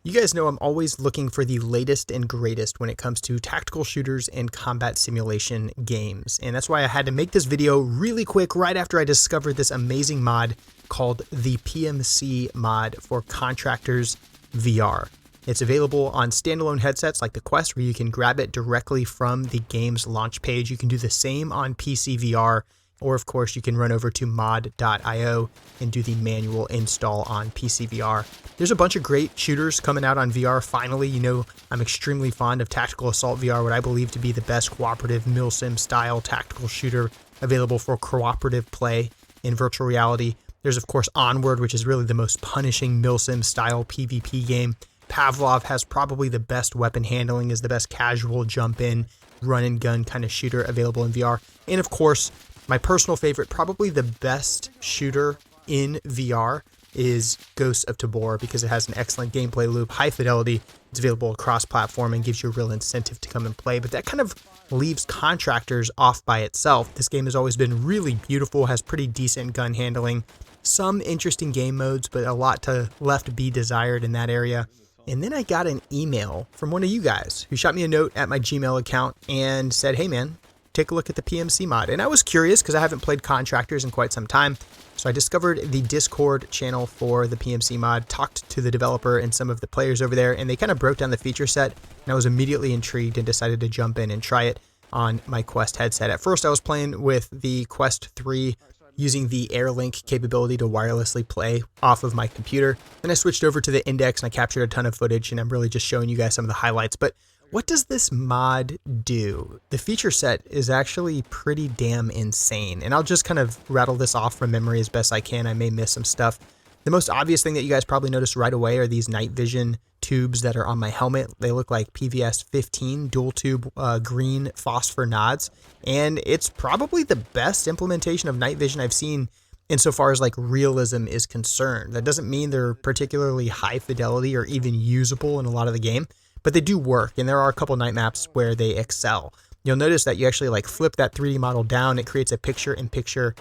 You guys know I'm always looking for the latest and greatest when it comes to tactical shooters and combat simulation games. And that's why I had to make this video really quick right after I discovered this amazing mod called the PMC Mod for Contractors VR. It's available on standalone headsets like the Quest, where you can grab it directly from the game's launch page. You can do the same on PC VR, or of course you can run over to mod.io and do the manual install on PC VR. There's a bunch of great shooters coming out on VR finally. You know, I'm extremely fond of Tactical Assault VR, what I believe to be the best cooperative milsim style tactical shooter available for cooperative play in virtual reality. There's of course Onward, which is really the most punishing milsim style PvP game. Pavlov has probably the best weapon handling, is the best casual jump in, run and gun kind of shooter available in VR. And of course, my personal favorite, probably the best shooter in VR, is Ghost of Tabor, because it has an excellent gameplay loop, high fidelity, it's available across platform and gives you a real incentive to come and play. But that kind of leaves Contractors off by itself. This game has always been really beautiful, has pretty decent gun handling, some interesting game modes, but a lot left to be desired in that area. And then I got an email from one of you guys who shot me a note at my Gmail account and said, hey man, take a look at the PMC mod. And I was curious because I haven't played Contractors in quite some time. So I discovered the Discord channel for the PMC mod, talked to the developer and some of the players over there, and they kind of broke down the feature set. And I was immediately intrigued and decided to jump in and try it on my Quest headset. At first I was playing with the Quest 3 using the AirLink capability to wirelessly play off of my computer. Then I switched over to the Index and I captured a ton of footage, and I'm really just showing you guys some of the highlights. But what does this mod do? The feature set is actually pretty damn insane, and I'll just kind of rattle this off from memory as best I can. I may miss some stuff. The most obvious thing that you guys probably noticed right away are these night vision tubes that are on my helmet. They look like PVS 15 dual tube green phosphor nods, and it's probably the best implementation of night vision I've seen insofar as like realism is concerned. That doesn't mean they're particularly high fidelity or even usable in a lot of the game, but they do work, and there are a couple night maps where they excel. You'll notice that you actually like flip that 3D model down, it creates a picture-in-picture,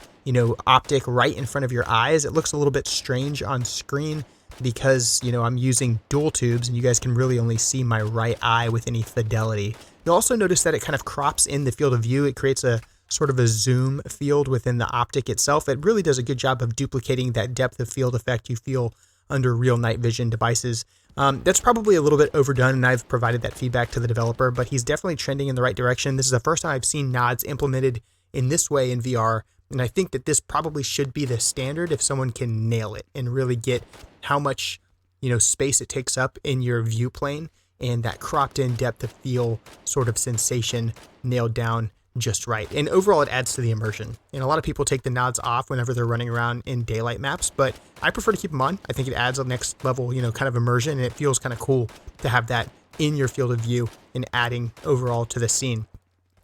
optic right in front of your eyes. It looks a little bit strange on screen because, I'm using dual tubes and you guys can really only see my right eye with any fidelity. You'll also notice that it kind of crops in the field of view. It creates a sort of a zoom field within the optic itself. It really does a good job of duplicating that depth of field effect you feel under real night vision devices. That's probably a little bit overdone, and I've provided that feedback to the developer, but he's definitely trending in the right direction. This is the first time I've seen nods implemented in this way in VR, and I think that this probably should be the standard if someone can nail it and really get how much, space it takes up in your view plane, and that cropped in depth of field sort of sensation nailed down just right. And overall, it adds to the immersion. And a lot of people take the nods off whenever they're running around in daylight maps, but I prefer to keep them on. I think it adds a next level, kind of immersion, and it feels kind of cool to have that in your field of view and adding overall to the scene.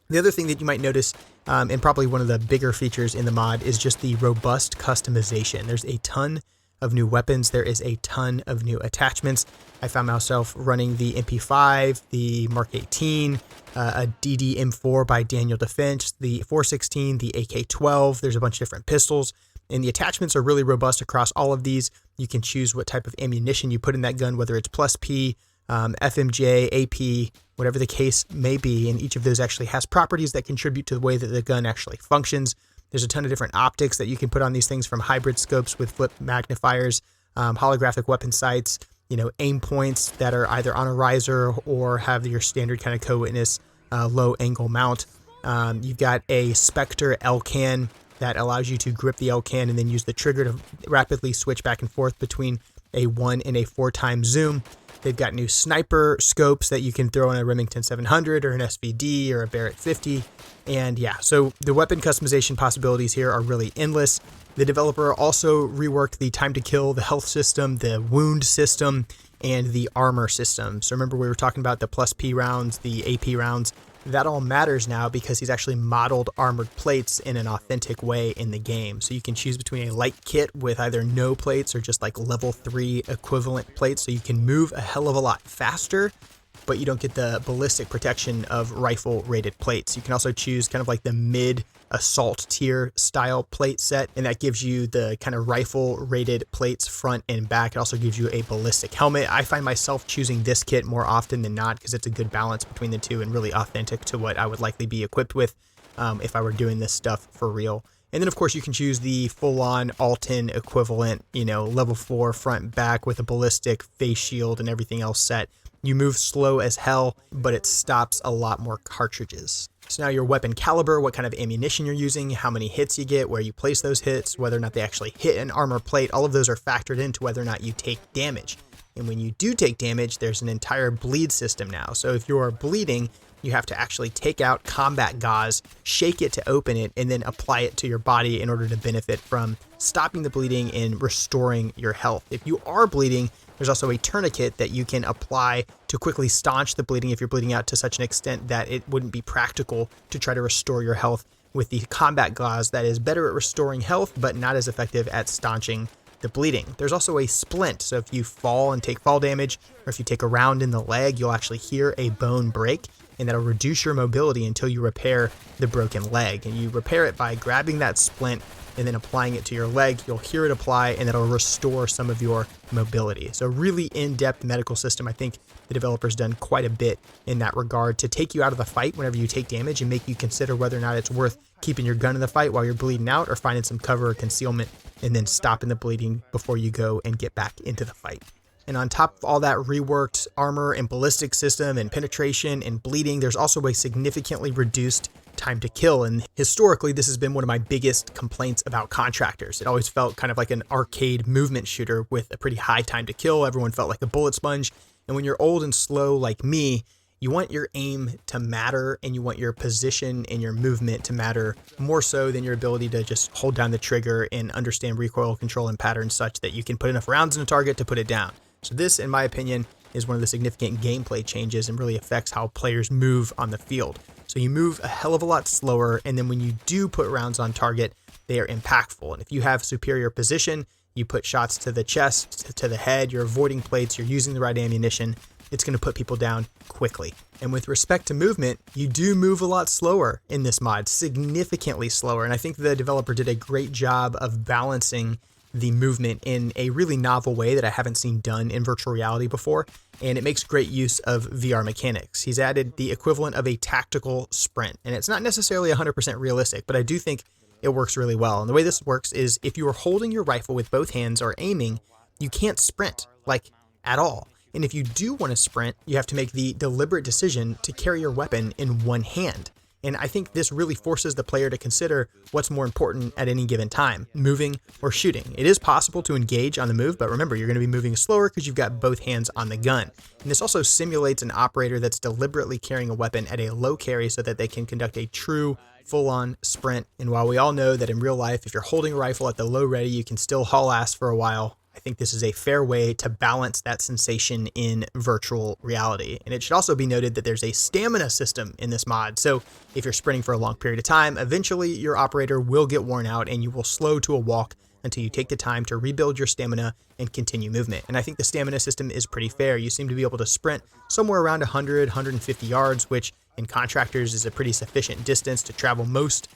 The other thing that you might notice, and probably one of the bigger features in the mod, is just the robust customization. There's a ton of new weapons. There is a ton of new attachments. I found myself running the MP5, the Mark 18, a DD M4 by Daniel Defense, the 416, the AK-12. There's a bunch of different pistols, and the attachments are really robust across all of these. You can choose what type of ammunition you put in that gun, whether it's plus P, FMJ, AP, whatever the case may be, and each of those actually has properties that contribute to the way that the gun actually functions. There's a ton of different optics that you can put on these things, from hybrid scopes with flip magnifiers, holographic weapon sights, aim points that are either on a riser or have your standard kind of co-witness low angle mount. You've got a Spectre L-can that allows you to grip the L-can and then use the trigger to rapidly switch back and forth between a 1 and a 4 times zoom. They've got new sniper scopes that you can throw in a Remington 700 or an SVD or a Barrett 50. And yeah, so the weapon customization possibilities here are really endless. The developer also reworked the time to kill, the health system, the wound system, and the armor system. So remember we were talking about the plus P rounds, the AP rounds. That all matters now because he's actually modeled armored plates in an authentic way in the game. So you can choose between a light kit with either no plates or just like level 3 equivalent plates. So you can move a hell of a lot faster but you don't get the ballistic protection of rifle rated plates. You can also choose kind of like the mid assault tier style plate set, and that gives you the kind of rifle rated plates front and back. It also gives you a ballistic helmet. I find myself choosing this kit more often than not because it's a good balance between the two and really authentic to what I would likely be equipped with if I were doing this stuff for real. And then of course you can choose the full-on Alton equivalent, level 4 front and back with a ballistic face shield and everything else set. You move slow as hell, but it stops a lot more cartridges. So now your weapon caliber, what kind of ammunition you're using, how many hits you get, where you place those hits, whether or not they actually hit an armor plate, all of those are factored into whether or not you take damage. And when you do take damage, there's an entire bleed system now. So if you're bleeding, you have to actually take out combat gauze, shake it to open it, and then apply it to your body in order to benefit from stopping the bleeding and restoring your health. If you are bleeding, there's also a tourniquet that you can apply to quickly staunch the bleeding if you're bleeding out to such an extent that it wouldn't be practical to try to restore your health with the combat gauze that is better at restoring health but not as effective at staunching the bleeding. There's also a splint, so if you fall and take fall damage, or if you take a round in the leg, you'll actually hear a bone break, and that'll reduce your mobility until you repair the broken leg. And you repair it by grabbing that splint and then applying it to your leg. You'll hear it apply, and that'll restore some of your mobility. So really in-depth medical system. I think the developer's done quite a bit in that regard to take you out of the fight whenever you take damage and make you consider whether or not it's worth keeping your gun in the fight while you're bleeding out or finding some cover or concealment and then stopping the bleeding before you go and get back into the fight. And on top of all that reworked armor and ballistic system and penetration and bleeding, there's also a significantly reduced time to kill. And historically, this has been one of my biggest complaints about Contractors. It always felt kind of like an arcade movement shooter with a pretty high time to kill. Everyone felt like a bullet sponge. And when you're old and slow like me, you want your aim to matter and you want your position and your movement to matter more so than your ability to just hold down the trigger and understand recoil control and patterns such that you can put enough rounds in a target to put it down. So this, in my opinion, is one of the significant gameplay changes and really affects how players move on the field. So you move a hell of a lot slower, and then when you do put rounds on target, they are impactful. And if you have superior position, you put shots to the chest, to the head, you're avoiding plates, you're using the right ammunition, it's going to put people down quickly. And with respect to movement, you do move a lot slower in this mod, significantly slower. And I think the developer did a great job of balancing the movement in a really novel way that I haven't seen done in virtual reality before, and it makes great use of VR mechanics. He's added the equivalent of a tactical sprint, and it's not necessarily 100% realistic, but I do think it works really well. And the way this works is if you are holding your rifle with both hands or aiming, you can't sprint, like at all. And if you do want to sprint, you have to make the deliberate decision to carry your weapon in one hand. And I think this really forces the player to consider what's more important at any given time, moving or shooting. It is possible to engage on the move, but remember, you're going to be moving slower because you've got both hands on the gun. And this also simulates an operator that's deliberately carrying a weapon at a low carry so that they can conduct a true full-on sprint. And while we all know that in real life, if you're holding a rifle at the low ready, you can still haul ass for a while, I think this is a fair way to balance that sensation in virtual reality. And it should also be noted that there's a stamina system in this mod. So if you're sprinting for a long period of time, eventually your operator will get worn out and you will slow to a walk until you take the time to rebuild your stamina and continue movement. And I think the stamina system is pretty fair. You seem to be able to sprint somewhere around 100, 150 yards, which in Contractors is a pretty sufficient distance to travel most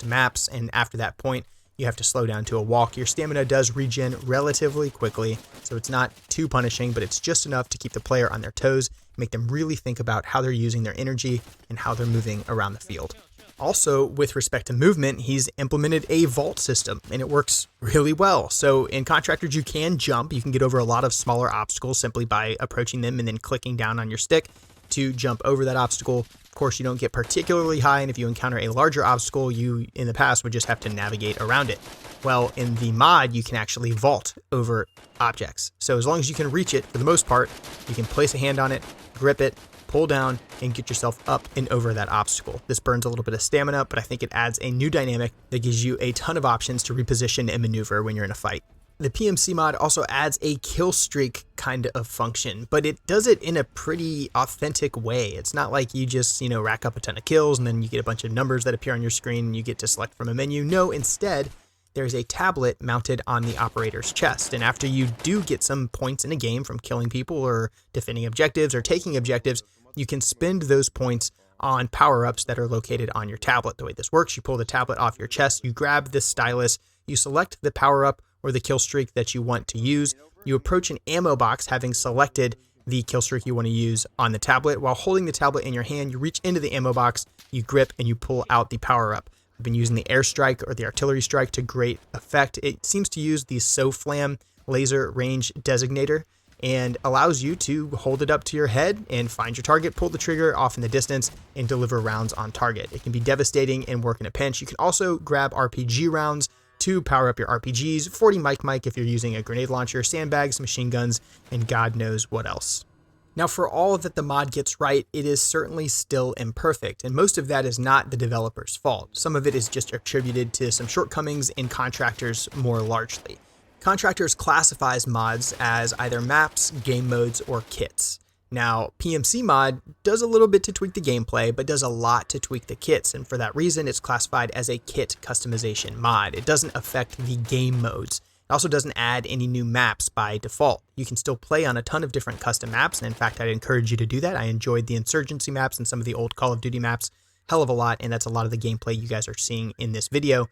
maps. And after that point, you have to slow down to a walk. Your stamina does regen relatively quickly, so it's not too punishing, but it's just enough to keep the player on their toes, make them really think about how they're using their energy and how they're moving around the field. Also, with respect to movement, he's implemented a vault system, and it works really well. So in Contractors, you can jump. You can get over a lot of smaller obstacles simply by approaching them and then clicking down on your stick to jump over that obstacle. Of course, you don't get particularly high, and if you encounter a larger obstacle, you in the past would just have to navigate around it. Well, in the mod, you can actually vault over objects. So as long as you can reach it, for the most part, you can place a hand on it, grip it, pull down, and get yourself up and over that obstacle. This burns a little bit of stamina, but I think it adds a new dynamic that gives you a ton of options to reposition and maneuver when you're in a fight. The PMC mod also adds a kill streak kind of function, but it does it in a pretty authentic way. It's not like you just, rack up a ton of kills and then you get a bunch of numbers that appear on your screen and you get to select from a menu. No, instead, there's a tablet mounted on the operator's chest. And after you do get some points in a game from killing people or defending objectives or taking objectives, you can spend those points on power-ups that are located on your tablet. The way this works, you pull the tablet off your chest, you grab this stylus, you select the power-up or the kill streak that you want to use, you approach an ammo box having selected the kill streak you want to use on the tablet. While holding the tablet in your hand, you reach into the ammo box, you grip, and you pull out the power-up. I've been using the airstrike or the artillery strike to great effect. It seems to use the SOFLAM laser range designator and allows you to hold it up to your head and find your target, pull the trigger off in the distance, and deliver rounds on target. It can be devastating and work in a pinch. You can also grab RPG rounds to power up your RPGs, 40 mic if you're using a grenade launcher, sandbags, machine guns, and God knows what else. Now, for all that the mod gets right, it is certainly still imperfect, and most of that is not the developer's fault. Some of it is just attributed to some shortcomings in Contractors more largely. Contractors classifies mods as either maps, game modes, or kits. Now, PMC Mod does a little bit to tweak the gameplay, but does a lot to tweak the kits, and for that reason, it's classified as a kit customization mod. It doesn't affect the game modes. It also doesn't add any new maps by default. You can still play on a ton of different custom maps, and in fact, I'd encourage you to do that. I enjoyed the Insurgency maps and some of the old Call of Duty maps hell of a lot, and that's a lot of the gameplay you guys are seeing in this video.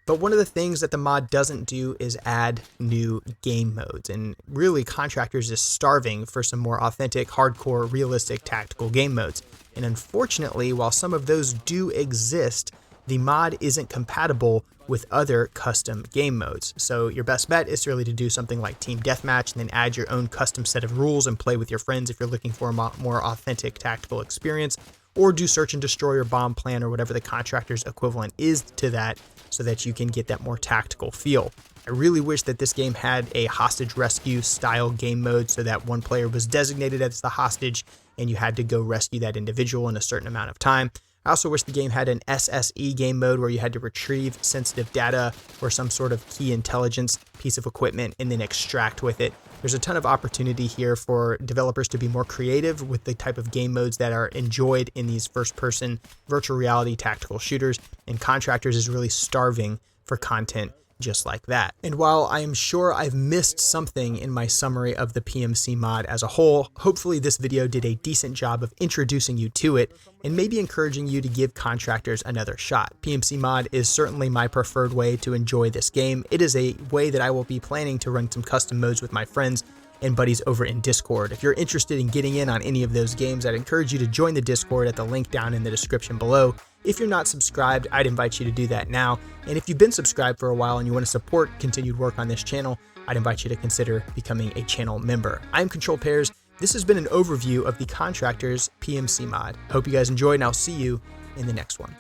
But one of the things that the mod doesn't do is add new game modes, and really Contractors is starving for some more authentic, hardcore, realistic, tactical game modes. And unfortunately, while some of those do exist, the mod isn't compatible with other custom game modes. So your best bet is really to do something like Team Deathmatch and then add your own custom set of rules and play with your friends if you're looking for a more authentic tactical experience, or do Search and Destroy or Bomb Plan or whatever the Contractors equivalent is to that, so that you can get that more tactical feel. I really wish that this game had a hostage rescue style game mode so that one player was designated as the hostage and you had to go rescue that individual in a certain amount of time. I also wish the game had an SSE game mode where you had to retrieve sensitive data or some sort of key intelligence piece of equipment and then extract with it. There's a ton of opportunity here for developers to be more creative with the type of game modes that are enjoyed in these first-person virtual reality tactical shooters, and Contractors is really starving for content just like that. And while I am sure I've missed something in my summary of the PMC mod as a whole, hopefully this video did a decent job of introducing you to it and maybe encouraging you to give Contractors another shot. PMC mod is certainly my preferred way to enjoy this game. It is a way that I will be planning to run some custom modes with my friends and buddies over in Discord. If you're interested in getting in on any of those games, I'd encourage you to join the Discord at the link down in the description below. If you're not subscribed, I'd invite you to do that now. And if you've been subscribed for a while and you want to support continued work on this channel, I'd invite you to consider becoming a channel member. I'm Control Pairs. This has been an overview of the Contractors PMC mod. Hope you guys enjoyed, and I'll see you in the next one.